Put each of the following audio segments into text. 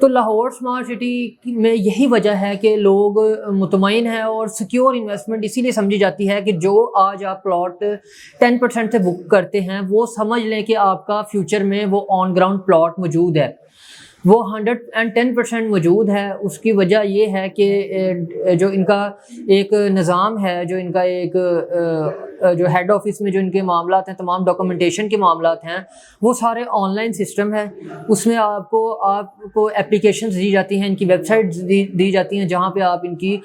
تو Lahore smart city میں یہی وجہ ہے کہ لوگ مطمئن ہیں اور سیکیور انویسٹمنٹ اسی لیے سمجھی جاتی ہے کہ جو آج آپ پلاٹ 10% سے بک کرتے ہیں وہ سمجھ لیں کہ آپ کا فیوچر میں وہ آن گراؤنڈ پلاٹ موجود ہے، وہ 110% موجود ہے۔ اس کی وجہ یہ ہے کہ جو ان کا ایک نظام ہے، جو ان کا ایک جو ہیڈ آفس میں جو ان کے معاملات ہیں، تمام ڈاکومنٹیشن کے معاملات ہیں، وہ سارے آن لائن سسٹم ہے۔ اس میں آپ کو اپلیکیشنز دی جاتی ہیں، ان کی ویب سائٹس دی جاتی ہیں جہاں پہ آپ ان کی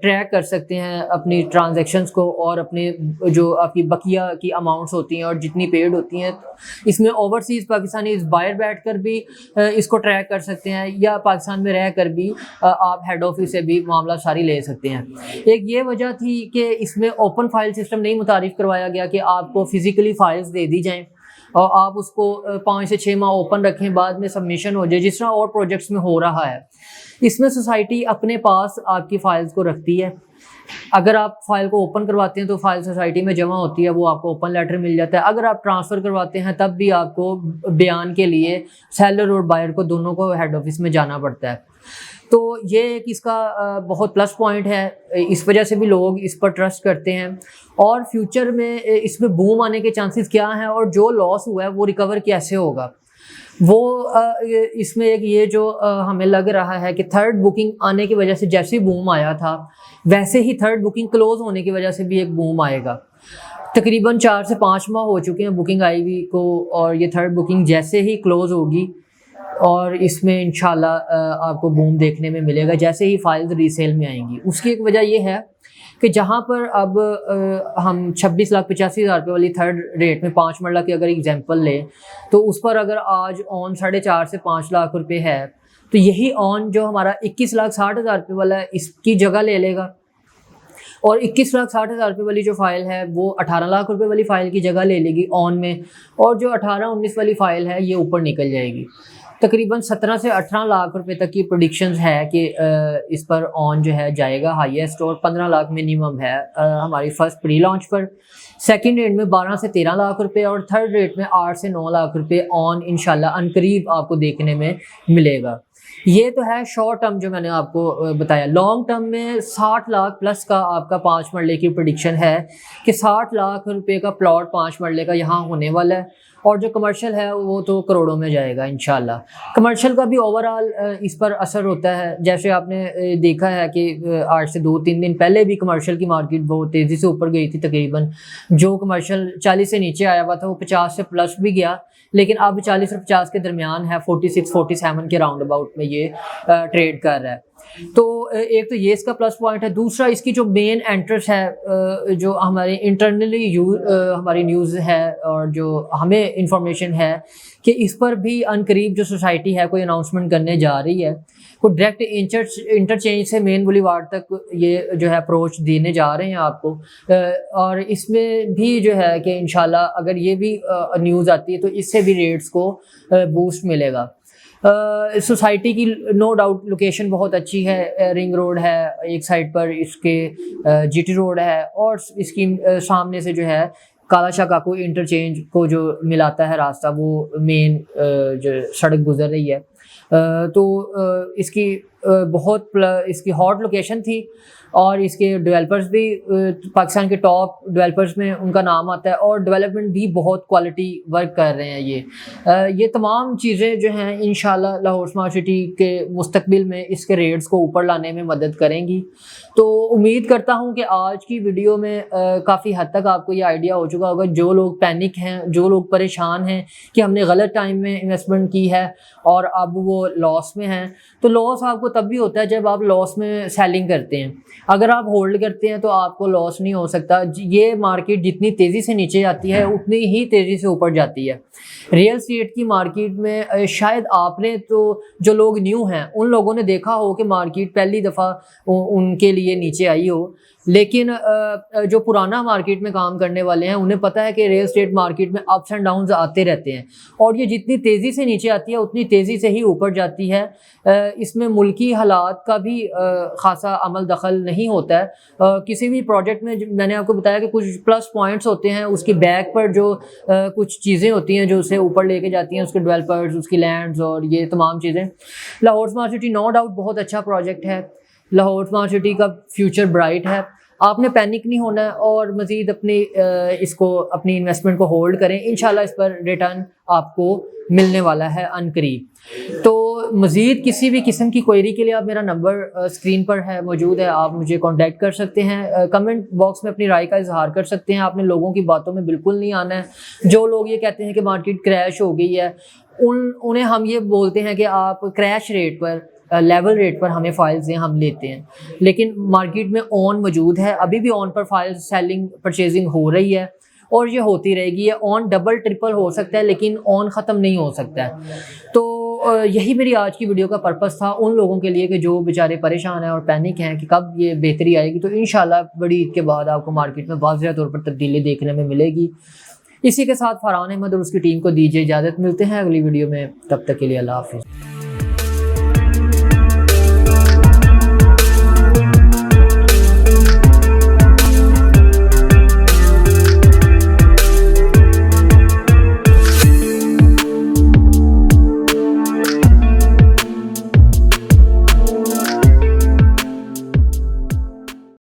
ٹریک کر سکتے ہیں اپنی ٹرانزیکشنز کو، اور اپنے جو آپ کی بقیہ کی اماؤنٹس ہوتی ہیں اور جتنی پیڈ ہوتی ہیں۔ اس میں اوورسیز پاکستانی باہر بیٹھ کر بھی اس کو ٹریک کر سکتے ہیں، یا پاکستان میں رہ کر بھی آپ ہیڈ آفس سے بھی معاملہ ساری لے سکتے ہیں۔ ایک یہ وجہ تھی کہ اس میں اوپن فائل سسٹم نہیں متعارف کروایا گیا کہ آپ کو فزیکلی فائلز دے دی جائیں اور آپ اس کو 5 سے 6 ماہ اوپن رکھیں، بعد میں سبمیشن ہو جائے، جس طرح اور پروجیکٹس میں ہو رہا ہے۔ اس میں سوسائٹی اپنے پاس آپ کی فائلز کو رکھتی ہے۔ اگر آپ فائل کو اوپن کرواتے ہیں تو فائل سوسائٹی میں جمع ہوتی ہے، وہ آپ کو اوپن لیٹر مل جاتا ہے۔ اگر آپ ٹرانسفر کرواتے ہیں تب بھی آپ کو بیان کے لیے سیلر اور بائر کو دونوں کو ہیڈ آفس میں جانا پڑتا ہے۔ تو یہ ایک اس کا بہت پلس پوائنٹ ہے، اس وجہ سے بھی لوگ اس پر ٹرسٹ کرتے ہیں۔ اور فیوچر میں اس میں بوم آنے کے چانسز کیا ہیں، اور جو لاس ہوا ہے وہ ریکور کیسے ہوگا، وہ اس میں ایک یہ جو ہمیں لگ رہا ہے کہ تھرڈ بکنگ آنے کی وجہ سے جیسے بوم آیا تھا ویسے ہی تھرڈ بکنگ کلوز ہونے کی وجہ سے بھی ایک بوم آئے گا۔ تقریباً 4 سے 5 ماہ ہو چکے ہیں بکنگ آئی ہوئی کو، اور یہ تھرڈ بکنگ جیسے ہی کلوز ہوگی اور اس میں انشاءاللہ آپ کو بوم دیکھنے میں ملے گا جیسے ہی فائلز ریسیل میں آئیں گی۔ اس کی ایک وجہ یہ ہے کہ جہاں پر اب ہم 26,85,000 روپے والی تھرڈ ریٹ میں 5 مرلہ کی اگر ایگزامپل لیں تو اس پر اگر آج آن 4.5 سے 5 لاکھ روپے ہے تو یہی آن جو ہمارا 21,60,000 روپے والا ہے اس کی جگہ لے لے گا، اور 21,60,000 روپے والی جو فائل ہے وہ 18 لاکھ روپے والی فائل کی جگہ لے لے گی آن میں، اور جو 18-19 والی فائل ہے یہ اوپر نکل جائے گی۔ تقریباً 17 سے 18 لاکھ روپے تک کی پروڈکشنز ہے کہ اس پر آن جو ہے جائے گا ہائیسٹ، اور 15 لاکھ منیمم ہے ہماری فرسٹ پری لانچ پر۔ سیکنڈ ریٹ میں 12 سے 13 لاکھ روپے، اور تھرڈ ریٹ میں 8 سے 9 لاکھ روپے آن انشاءاللہ عنقریب آپ کو دیکھنے میں ملے گا۔ یہ تو ہے شارٹ ٹرم جو میں نے آپ کو بتایا۔ لانگ ٹرم میں 60 لاکھ پلس کا آپ کا 5 مرلے کی پریڈکشن ہے کہ 60 لاکھ روپے کا پلاٹ 5 مرلے کا یہاں ہونے والا ہے، اور جو کمرشل ہے وہ تو کروڑوں میں جائے گا انشاءاللہ۔ کمرشل کا بھی اوورآل اس پر اثر ہوتا ہے، جیسے آپ نے دیکھا ہے کہ آج سے 2-3 دن پہلے بھی کمرشل کی مارکیٹ بہت تیزی سے اوپر گئی تھی۔ تقریباً جو کمرشل 40 سے نیچے آیا ہوا تھا وہ 50 سے پلس بھی گیا، لیکن اب 40 اور 50 کے درمیان ہے، 46-47 کے راؤنڈ اباؤٹ میں یہ ٹریڈ کر رہا ہے۔ تو ایک تو یہ اس کا پلس پوائنٹ ہے۔ دوسرا اس کی جو مین انٹرسٹ ہے، جو ہمارے انٹرنلی ہماری نیوز ہے اور جو ہمیں انفارمیشن ہے کہ اس پر بھی عنقریب جو سوسائٹی ہے کوئی اناؤنسمنٹ کرنے جا رہی ہے، وہ ڈائریکٹ انٹرچینج سے مین بولیوارڈ تک یہ جو ہے اپروچ دینے جا رہے ہیں آپ کو، اور اس میں بھی جو ہے کہ انشاءاللہ اگر یہ بھی نیوز آتی ہے تو اس سے بھی ریٹس کو بوسٹ ملے گا۔ سوسائٹی کی نو ڈاؤٹ لوکیشن بہت اچھی ہے، رنگ روڈ ہے ایک سائڈ پر، اس کے جی ٹی روڈ ہے، اور اس کی سامنے سے جو ہے کالا شاہ کاکو انٹرچینج کو جو ملاتا ہے راستہ، وہ مین جو سڑک گزر رہی ہے۔ تو اس کی اس کی ہاٹ لوکیشن تھی، اور اس کے ڈیولپرز بھی پاکستان کے ٹاپ ڈیولپرز میں ان کا نام آتا ہے، اور ڈیولپمنٹ بھی بہت کوالٹی ورک کر رہے ہیں۔ یہ تمام چیزیں جو ہیں انشاءاللہ لاہور اسمارٹ سٹی کے مستقبل میں اس کے ریٹس کو اوپر لانے میں مدد کریں گی۔ تو امید کرتا ہوں کہ آج کی ویڈیو میں کافی حد تک آپ کو یہ آئیڈیا ہو چکا ہوگا۔ جو لوگ پینک ہیں، جو لوگ پریشان ہیں کہ ہم نے غلط ٹائم میں انویسٹمنٹ کی ہے اور اب وہ لاس میں ہیں، تو لاس آپ کو تب بھی ہوتا ہے جب آپ لاس میں سیلنگ کرتے ہیں۔ اگر آپ ہولڈ کرتے ہیں تو آپ کو لاس نہیں ہو سکتا۔ یہ مارکیٹ جتنی تیزی سے نیچے آتی ہے اتنی ہی تیزی سے اوپر جاتی ہے۔ ریئل اسٹیٹ کی مارکیٹ میں شاید آپ نے تو جو لوگ نیو ہیں ان لوگوں نے دیکھا ہو کہ مارکیٹ پہلی دفعہ ان کے لیے نیچے آئی ہو، لیکن جو پرانا مارکیٹ میں کام کرنے والے ہیں انہیں پتہ ہے کہ ریل اسٹیٹ مارکیٹ میں اپس اینڈ ڈاؤنز آتے رہتے ہیں، اور یہ جتنی تیزی سے نیچے آتی ہے اتنی تیزی سے ہی اوپر جاتی ہے۔ اس میں ملکی حالات کا بھی خاصا عمل دخل نہیں ہوتا ہے۔ کسی بھی پروجیکٹ میں میں نے آپ کو بتایا کہ کچھ پلس پوائنٹس ہوتے ہیں، اس کی بیک پر جو کچھ چیزیں ہوتی ہیں جو اسے اوپر لے کے جاتی ہیں، اس کے ڈیولپرز، اس کی لینڈز اور یہ تمام چیزیں۔ Lahore smart city no doubt بہت اچھا پروجیکٹ ہے، لاہور اسمارٹ سٹی کا فیوچر برائٹ ہے۔ آپ نے پینک نہیں ہونا ہے اور مزید اپنی انویسٹمنٹ کو ہولڈ کریں، انشاءاللہ اس پر ریٹرن آپ کو ملنے والا ہے عن قریب۔ تو مزید کسی بھی قسم کی کوئری کے لیے آپ میرا نمبر اسکرین پر ہے موجود ہے، آپ مجھے کانٹیکٹ کر سکتے ہیں، کمنٹ باکس میں اپنی رائے کا اظہار کر سکتے ہیں۔ آپ نے لوگوں کی باتوں میں بالکل نہیں آنا ہے۔ جو لوگ یہ کہتے ہیں کہ مارکیٹ کریش ہو گئی ہے، انہیں ہم یہ بولتے ہیں کہ آپ کریش ریٹ پر، لیول ریٹ پر ہمیں فائلز دیں، ہم لیتے ہیں، لیکن مارکیٹ میں آن موجود ہے، ابھی بھی آن پر فائلز سیلنگ پرچیزنگ ہو رہی ہے اور یہ ہوتی رہے گی۔ یہ آن ڈبل ٹرپل ہو سکتا ہے لیکن آن ختم نہیں ہو سکتا ہے۔ تو یہی میری آج کی ویڈیو کا پرپس تھا ان لوگوں کے لیے کہ جو بیچارے پریشان ہیں اور پینک ہیں کہ کب یہ بہتری آئے گی۔ تو انشاءاللہ بڑی عید کے بعد آپ کو مارکیٹ میں واضح طور پر تبدیلی دیکھنے میں ملے گی۔ اسی کے ساتھ فرحان احمد اور اس کی ٹیم کو دیجیے اجازت، ملتے ہیں اگلی ویڈیو میں، تب تک کے لیے اللہ حافظ۔